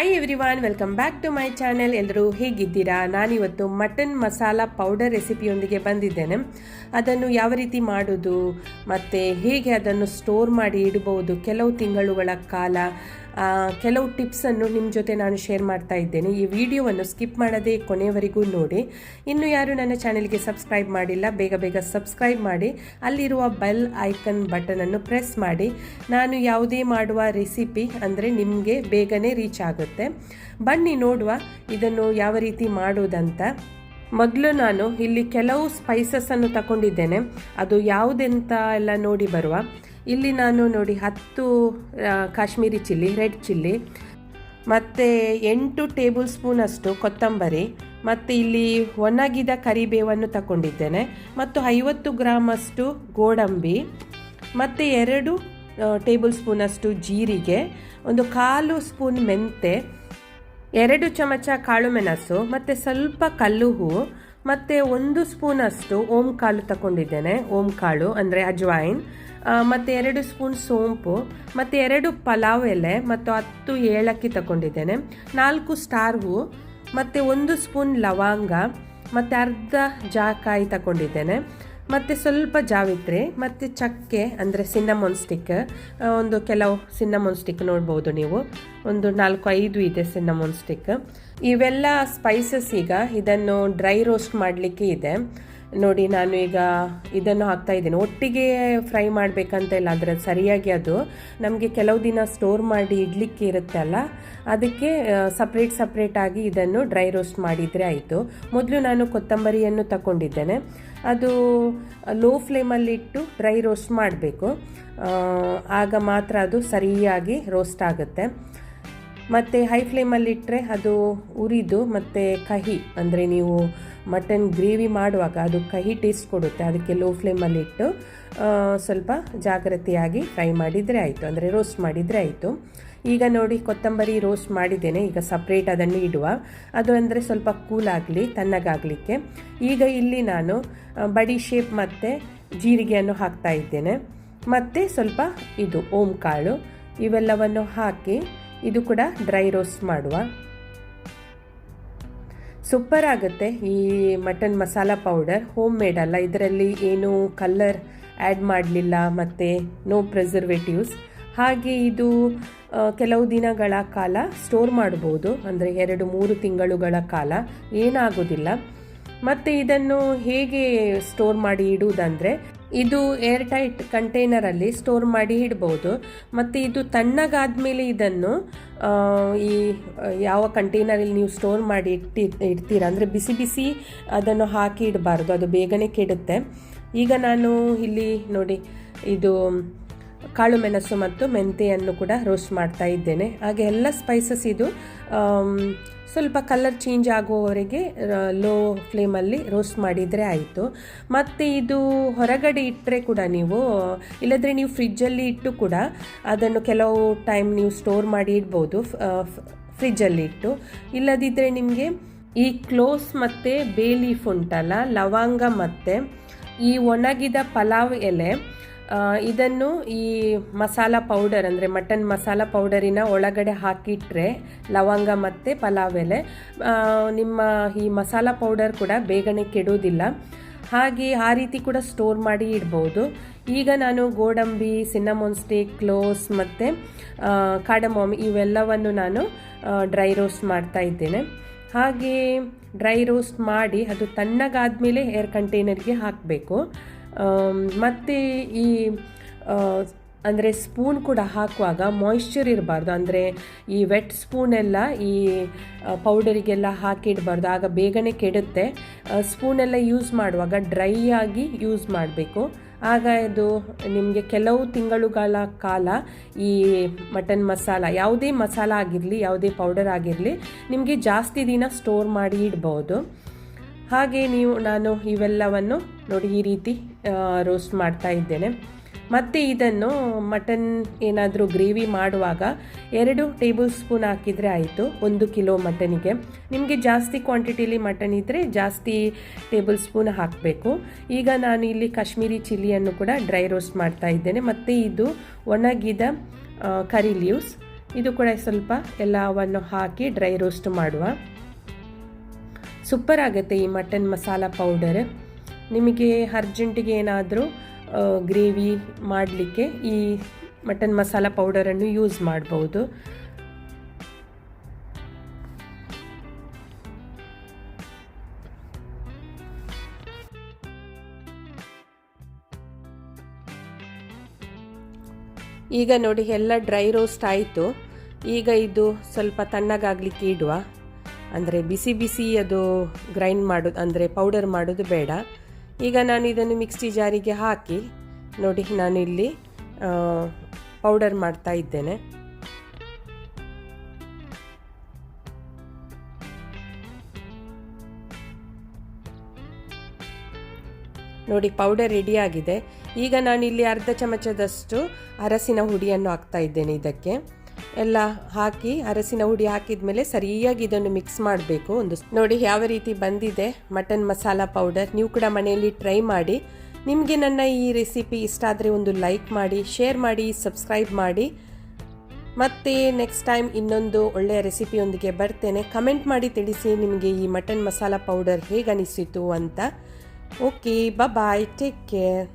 Hi everyone, welcome back to my channel. ಎಲ್ಲರೂ ಹೇಗಿದ್ದೀರಾ? ನಾನಿವತ್ತು ಮಟನ್ ಮಸಾಲ ಪೌಡರ್ ರೆಸಿಪಿಯೊಂದಿಗೆ ಬಂದಿದ್ದೇನೆ. ಅದನ್ನು ಯಾವ ರೀತಿ ಮಾಡೋದು ಮತ್ತು ಹೇಗೆ ಅದನ್ನು ಸ್ಟೋರ್ ಮಾಡಿ ಇಡಬಹುದು ಕೆಲವು ತಿಂಗಳುಗಳ ಕಾಲ, ಕೆಲವು ಟಿಪ್ಸನ್ನು ನಿಮ್ಮ ಜೊತೆ ನಾನು ಶೇರ್ ಮಾಡ್ತಾ ಇದ್ದೇನೆ. ಈ ವಿಡಿಯೋವನ್ನು ಸ್ಕಿಪ್ ಮಾಡದೆ ಕೊನೆಯವರೆಗೂ ನೋಡಿ. ಇನ್ನು ಯಾರು ನನ್ನ ಚಾನೆಲ್ಗೆ ಸಬ್ಸ್ಕ್ರೈಬ್ ಮಾಡಿಲ್ಲ, ಬೇಗ ಬೇಗ ಸಬ್ಸ್ಕ್ರೈಬ್ ಮಾಡಿ, ಅಲ್ಲಿರುವ ಬೆಲ್ ಐಕನ್ ಬಟನನ್ನು ಪ್ರೆಸ್ ಮಾಡಿ. ನಾನು ಯಾವುದೇ ಮಾಡುವ ರೆಸಿಪಿ ಅಂದರೆ ನಿಮಗೆ ಬೇಗನೆ ರೀಚ್ ಆಗುತ್ತೆ. ಬನ್ನಿ ನೋಡುವ ಇದನ್ನು ಯಾವ ರೀತಿ ಮಾಡೋದಂತ. ಮೊದಲು ನಾನು ಇಲ್ಲಿ ಕೆಲವು ಸ್ಪೈಸಸ್ಸನ್ನು ತಗೊಂಡಿದ್ದೇನೆ. ಅದು ಯಾವುದೆಂತ ಎಲ್ಲ ನೋಡಿ ಬರುವ. ಇಲ್ಲಿ ನಾನು ನೋಡಿ 10 ಕಾಶ್ಮೀರಿ ಚಿಲ್ಲಿ, ರೆಡ್ ಚಿಲ್ಲಿ, ಮತ್ತು 8 ಟೇಬಲ್ ಸ್ಪೂನ್ ಅಷ್ಟು ಕೊತ್ತಂಬರಿ, ಮತ್ತು ಇಲ್ಲಿ ಒಣಗಿದ ಕರಿಬೇವನ್ನು ತಗೊಂಡಿದ್ದೇನೆ, ಮತ್ತು 50 ಗ್ರಾಮ್ ಅಷ್ಟು ಗೋಡಂಬಿ, ಮತ್ತು 2 ಟೇಬಲ್ ಸ್ಪೂನ್ ಅಷ್ಟು ಜೀರಿಗೆ, 1/4 ಸ್ಪೂನ್ ಮೆಂತೆ, 2 ಚಮಚ ಕಾಳು ಮೆಣಸು, ಮತ್ತು ಸ್ವಲ್ಪ ಕಲ್ಲು ಹೂವು, ಮತ್ತು 1 ಸ್ಪೂನ್ ಅಷ್ಟು ಓಂ ಕಾಳು ತಗೊಂಡಿದ್ದೇನೆ. ಓಂ ಕಾಳು ಅಂದರೆ ಅಜ್ವೈನ್, ಮತ್ತು 2 ಸ್ಪೂನ್ ಸೋಂಪು, ಮತ್ತು 2 ಪಲಾವ್ ಎಲೆ, ಮತ್ತು 10 ಏಲಕ್ಕಿ ತಗೊಂಡಿದ್ದೇನೆ, 4 ಸ್ಟಾರ್ ಹೂವು, ಮತ್ತು 1 ಸ್ಪೂನ್ ಲವಂಗ, ಮತ್ತು ಅರ್ಧ ಜಾಕಾಯಿ ತಗೊಂಡಿದ್ದೇನೆ, ಮತ್ತು ಸ್ವಲ್ಪ ಜಾವಿತ್ರಿ, ಮತ್ತು ಚಕ್ಕೆ ಅಂದರೆ ಸಿನ್ನಮೋನ್ ಸ್ಟಿಕ್, ಕೆಲವು ಸಿನ್ನಮೋನ್ ಸ್ಟಿಕ್ ನೋಡ್ಬೋದು ನೀವು, 4-5 ಇದೆ ಸಿನ್ನಮೋನ್ ಸ್ಟಿಕ್. ಇವೆಲ್ಲ ಸ್ಪೈಸಸ್ ಈಗ ಇದನ್ನು ಡ್ರೈ ರೋಸ್ಟ್ ಮಾಡಲಿಕ್ಕೆ ಇದೆ ನೋಡಿ. ನಾನು ಈಗ ಇದನ್ನು ಹಾಕ್ತಾ ಇದ್ದೇನೆ. ಒಟ್ಟಿಗೆ ಫ್ರೈ ಮಾಡಬೇಕಂತ ಇಲ್ಲ, ಆದರೆ ಸರಿಯಾಗಿ ಅದು ನಮಗೆ ಕೆಲವು ದಿನ ಸ್ಟೋರ್ ಮಾಡಿ ಇಡಲಿಕ್ಕೆ ಇರುತ್ತೆ ಅಲ್ಲ, ಅದಕ್ಕೆ ಸಪ್ರೇಟಾಗಿ ಇದನ್ನು ಡ್ರೈ ರೋಸ್ಟ್ ಮಾಡಿದರೆ ಆಯಿತು. ಮೊದಲು ನಾನು ಕೊತ್ತಂಬರಿಯನ್ನು ತಗೊಂಡಿದ್ದೇನೆ. ಅದು ಲೋ ಫ್ಲೇಮಲ್ಲಿಟ್ಟು ಡ್ರೈ ರೋಸ್ಟ್ ಮಾಡಬೇಕು, ಆಗ ಮಾತ್ರ ಅದು ಸರಿಯಾಗಿ ರೋಸ್ಟ್ ಆಗುತ್ತೆ. ಮತ್ತು ಹೈ ಫ್ಲೇಮಲ್ಲಿಟ್ಟರೆ ಅದು ಉರಿದು ಮತ್ತು ಕಹಿ, ಅಂದರೆ ನೀವು ಮಟನ್ ಗ್ರೇವಿ ಮಾಡುವಾಗ ಅದು ಕಹಿ ಟೇಸ್ಟ್ ಕೊಡುತ್ತೆ. ಅದಕ್ಕೆ ಲೋ ಫ್ಲೇಮಲ್ಲಿಟ್ಟು ಸ್ವಲ್ಪ ಜಾಗ್ರತೆಯಾಗಿ ಫ್ರೈ ಮಾಡಿದರೆ ಆಯಿತು, ಅಂದರೆ ರೋಸ್ಟ್ ಮಾಡಿದರೆ ಆಯಿತು. ಈಗ ನೋಡಿ ಕೊತ್ತಂಬರಿ ರೋಸ್ಟ್ ಮಾಡಿದ್ದೇನೆ. ಈಗ ಸಪ್ರೇಟ್ ಅದನ್ನು ಇಡುವ, ಅದು ಅಂದರೆ ಸ್ವಲ್ಪ ಕೂಲ್ ಆಗಲಿ, ತಣ್ಣಗಾಗಲಿಕ್ಕೆ. ಈಗ ಇಲ್ಲಿ ನಾನು ಬಡಿ ಶೇಪ್ ಮತ್ತು ಜೀರಿಗೆಯನ್ನು ಹಾಕ್ತಾ ಇದ್ದೇನೆ, ಮತ್ತು ಸ್ವಲ್ಪ ಇದು ಓಂ ಕಾಳು, ಇವೆಲ್ಲವನ್ನು ಹಾಕಿ ಇದು ಕೂಡ ಡ್ರೈ ರೋಸ್ಟ್ ಮಾಡುವ. ಸೂಪರ್ ಆಗುತ್ತೆ ಈ mutton masala powder. Home made ಅಲ್ಲ, ಇದರಲ್ಲಿ ಏನು ಕಲರ್ ಆ್ಯಡ್ ಮಾಡಲಿಲ್ಲ, ಮತ್ತು ನೋ ಪ್ರಿಸರ್ವೇಟಿವ್ಸ್. ಹಾಗೆ ಇದು ಕೆಲವು ದಿನಗಳ ಕಾಲ ಸ್ಟೋರ್ ಮಾಡ್ಬೋದು, ಅಂದರೆ 2-3 ತಿಂಗಳುಗಳ ಕಾಲ ಏನಾಗೋದಿಲ್ಲ. ಮತ್ತು ಇದನ್ನು ಹೇಗೆ ಸ್ಟೋರ್ ಮಾಡಿ ಇಡುವುದಂದರೆ, ಇದು ಏರ್ ಟೈಟ್ ಕಂಟೈನರಲ್ಲಿ ಸ್ಟೋರ್ ಮಾಡಿ ಇಡ್ಬೋದು. ಮತ್ತು ಇದು ತಣ್ಣಗಾದ್ಮೇಲೆ ಇದನ್ನು ಈ ಯಾವ ಕಂಟೈನರಲ್ಲಿ ನೀವು ಸ್ಟೋರ್ ಮಾಡಿ ಇಡ್ತೀರಾ, ಅಂದರೆ ಬಿಸಿ ಬಿಸಿ ಅದನ್ನು ಹಾಕಿ ಇಡಬಾರ್ದು, ಅದು ಬೇಗನೆ ಕೆಡುತ್ತೆ. ಈಗ ನಾನು ಇಲ್ಲಿ ನೋಡಿ ಇದು ಕಾಳು ಮೆಣಸು ಮತ್ತು ಮೆಂತೆಯನ್ನು ಕೂಡ ರೋಸ್ಟ್ ಮಾಡ್ತಾ ಇದ್ದೇನೆ. ಹಾಗೆ ಎಲ್ಲ ಸ್ಪೈಸಸ್ ಇದು ಸ್ವಲ್ಪ ಕಲರ್ ಚೇಂಜ್ ಆಗುವವರೆಗೆ ಲೋ ಫ್ಲೇಮಲ್ಲಿ ರೋಸ್ಟ್ ಮಾಡಿದರೆ ಆಯಿತು. ಮತ್ತು ಇದು ಹೊರಗಡೆ ಇಟ್ಟರೆ ಕೂಡ ನೀವು, ಇಲ್ಲದ್ರೆ ನೀವು ಫ್ರಿಜ್ಜಲ್ಲಿ ಇಟ್ಟು ಕೂಡ ಅದನ್ನು ಕೆಲವು ಟೈಮ್ ನೀವು ಸ್ಟೋರ್ ಮಾಡಿ ಇಡ್ಬೋದು ಫ್ರಿಜ್ಜಲ್ಲಿ ಇಟ್ಟು. ಇಲ್ಲದಿದ್ದರೆ ನಿಮಗೆ ಈ ಕ್ಲೋಸ್ ಮತ್ತು ಬೇ ಲೀಫ್ ಉಂಟಲ್ಲ, ಲವಂಗ ಮತ್ತು ಈ ಒಣಗಿದ ಪಲಾವ್ ಎಲೆ, ಇದನ್ನು ಈ ಮಸಾಲ ಪೌಡರ್ ಅಂದರೆ ಮಟನ್ ಮಸಾಲ ಪೌಡರಿನ ಒಳಗಡೆ ಹಾಕಿಟ್ರೆ, ಲವಂಗ ಮತ್ತು ಪಲಾವ್ ಎಲೆ, ನಿಮ್ಮ ಈ ಮಸಾಲ ಪೌಡರ್ ಕೂಡ ಬೇಗನೆ ಕೆಡೋದಿಲ್ಲ. ಹಾಗೆ ಆ ರೀತಿ ಕೂಡ ಸ್ಟೋರ್ ಮಾಡಿ ಇಡ್ಬೋದು. ಈಗ ನಾನು ಗೋಡಂಬಿ, ಸಿನ್ನಮೋನ್ ಸ್ಟಿಕ್, ಕ್ಲೋಸ್ ಮತ್ತು ಕಾರ್ಡಮಮ್ ಇವೆಲ್ಲವನ್ನು ನಾನು ಡ್ರೈ ರೋಸ್ಟ್ ಮಾಡ್ತಾ ಇದ್ದೇನೆ. ಹಾಗೆ ಡ್ರೈ ರೋಸ್ಟ್ ಮಾಡಿ ಅದು ತಣ್ಣಗಾದ್ಮೇಲೆ ಏರ್ ಕಂಟೈನರ್ಗೆ ಹಾಕಬೇಕು. ಮತ್ತು ಈ ಅಂದರೆ ಸ್ಪೂನ್ ಕೂಡ ಹಾಕುವಾಗ ಮಾಯಿಶ್ಚರ್ ಇರಬಾರ್ದು, ಅಂದರೆ ಈ ವೆಟ್ ಸ್ಪೂನೆಲ್ಲ ಈ ಪೌಡರಿಗೆಲ್ಲ ಹಾಕಿಡಬಾರ್ದು, ಆಗ ಬೇಗನೆ ಕೆಡುತ್ತೆ. ಸ್ಪೂನೆಲ್ಲ ಯೂಸ್ ಮಾಡುವಾಗ ಡ್ರೈ ಆಗಿ ಯೂಸ್ ಮಾಡಬೇಕು, ಆಗ ಇದು ನಿಮಗೆ ಕೆಲವು ತಿಂಗಳುಗಳ ಕಾಲ ಈ ಮಟನ್ ಮಸಾಲ, ಯಾವುದೇ ಮಸಾಲ ಆಗಿರಲಿ, ಯಾವುದೇ ಪೌಡರ್ ಆಗಿರಲಿ, ನಿಮಗೆ ಜಾಸ್ತಿ ದಿನ ಸ್ಟೋರ್ ಮಾಡಿ ಇಡ್ಬೋದು. ಹಾಗೆ ನಾನು ಇವೆಲ್ಲವನ್ನು ನೋಡಿ ಈ ರೀತಿ ರೋಸ್ಟ್ ಮಾಡ್ತಾ ಇದ್ದೇನೆ. ಮತ್ತು ಇದನ್ನು ಮಟನ್ ಏನಾದರೂ ಗ್ರೇವಿ ಮಾಡುವಾಗ 2 ಟೇಬಲ್ ಸ್ಪೂನ್ ಹಾಕಿದರೆ ಆಯಿತು 1 ಕಿಲೋ ಮಟನಿಗೆ. ನಿಮಗೆ ಜಾಸ್ತಿ ಕ್ವಾಂಟಿಟಿಲಿ ಮಟನ್ ಇದ್ದರೆ ಜಾಸ್ತಿ ಟೇಬಲ್ ಸ್ಪೂನ್ ಹಾಕಬೇಕು. ಈಗ ನಾನು ಇಲ್ಲಿ ಕಾಶ್ಮೀರಿ ಚಿಲ್ಲಿಯನ್ನು ಕೂಡ ಡ್ರೈ ರೋಸ್ಟ್ ಮಾಡ್ತಾ ಇದ್ದೇನೆ. ಮತ್ತು ಇದು ಒಣಗಿದ ಕರಿ ಲೀವ್ಸ್, ಇದು ಕೂಡ ಸ್ವಲ್ಪ ಎಲ್ಲವನ್ನು ಹಾಕಿ ಡ್ರೈ ರೋಸ್ಟ್ ಮಾಡುವ. ಸೂಪರ್ ಆಗುತ್ತೆ ಈ ಮಟನ್ ಮಸಾಲ ಪೌಡರ್. ನಿಮಗೆ ಅರ್ಜೆಂಟಿಗೆ ಏನಾದರೂ ಗ್ರೇವಿ ಮಾಡಲಿಕ್ಕೆ ಈ ಮಟನ್ ಮಸಾಲ ಪೌಡರನ್ನು ಯೂಸ್ ಮಾಡ್ಬೋದು. ಈಗ ನೋಡಿ ಎಲ್ಲ ಡ್ರೈ ರೋಸ್ಟ್ ಆಯಿತು. ಈಗ ಇದು ಸ್ವಲ್ಪ ತಣ್ಣಗಾಗಲಿಕ್ಕೆ ಇಡುವ. ಅಂದರೆ ಬಿಸಿ ಬಿಸಿ ಅದು ಗ್ರೈಂಡ್ ಮಾಡೋದು, ಅಂದರೆ ಪೌಡರ್ ಮಾಡೋದು ಬೇಡ. ಈಗ ನಾನು ಇದನ್ನು ಮಿಕ್ಸಿ ಜಾರಿಗೆ ಹಾಕಿ ನೋಡಿ ನಾನು ಇಲ್ಲಿ ಪೌಡರ್ ಮಾಡ್ತಾ ಇದ್ದೇನೆ. ನೋಡಿ ಪೌಡರ್ ರೆಡಿಯಾಗಿದೆ. ಈಗ ನಾನಿಲ್ಲಿ ಅರ್ಧ ಚಮಚದಷ್ಟು ಅರಸಿನ ಹುಡಿಯನ್ನು ಹಾಕ್ತಾ ಇದ್ದೇನೆ. ಇದಕ್ಕೆ ಎಲ್ಲ ಹಾಕಿ ಅರಸಿನ ಹುಡಿ ಹಾಕಿದ ಮೇಲೆ ಸರಿಯಾಗಿ ಇದನ್ನು ಮಿಕ್ಸ್ ಮಾಡಬೇಕು. ನೋಡಿ ಯಾವ ರೀತಿ ಬಂದಿದೆ ಮಟನ್ ಮಸಾಲ ಪೌಡರ್. ನೀವು ಕೂಡ ಮನೆಯಲ್ಲಿ ಟ್ರೈ ಮಾಡಿ. ನಿಮಗೆ ನನ್ನ ಈ ರೆಸಿಪಿ ಇಷ್ಟ ಆದರೆ ಒಂದು ಲೈಕ್ ಮಾಡಿ, ಶೇರ್ ಮಾಡಿ, ಸಬ್ಸ್ಕ್ರೈಬ್ ಮಾಡಿ. ಮತ್ತೆ ನೆಕ್ಸ್ಟ್ ಟೈಮ್ ಇನ್ನೊಂದು ಒಳ್ಳೆಯ ರೆಸಿಪಿಯೊಂದಿಗೆ ಬರ್ತೇನೆ. ಕಮೆಂಟ್ ಮಾಡಿ ತಿಳಿಸಿ ನಿಮಗೆ ಈ ಮಟನ್ ಮಸಾಲ ಪೌಡರ್ ಹೇಗೆ ಅನಿಸಿತು ಅಂತ. ಓಕೆ, ಬಾಯ್, ಟೇಕ್ ಕೇರ್.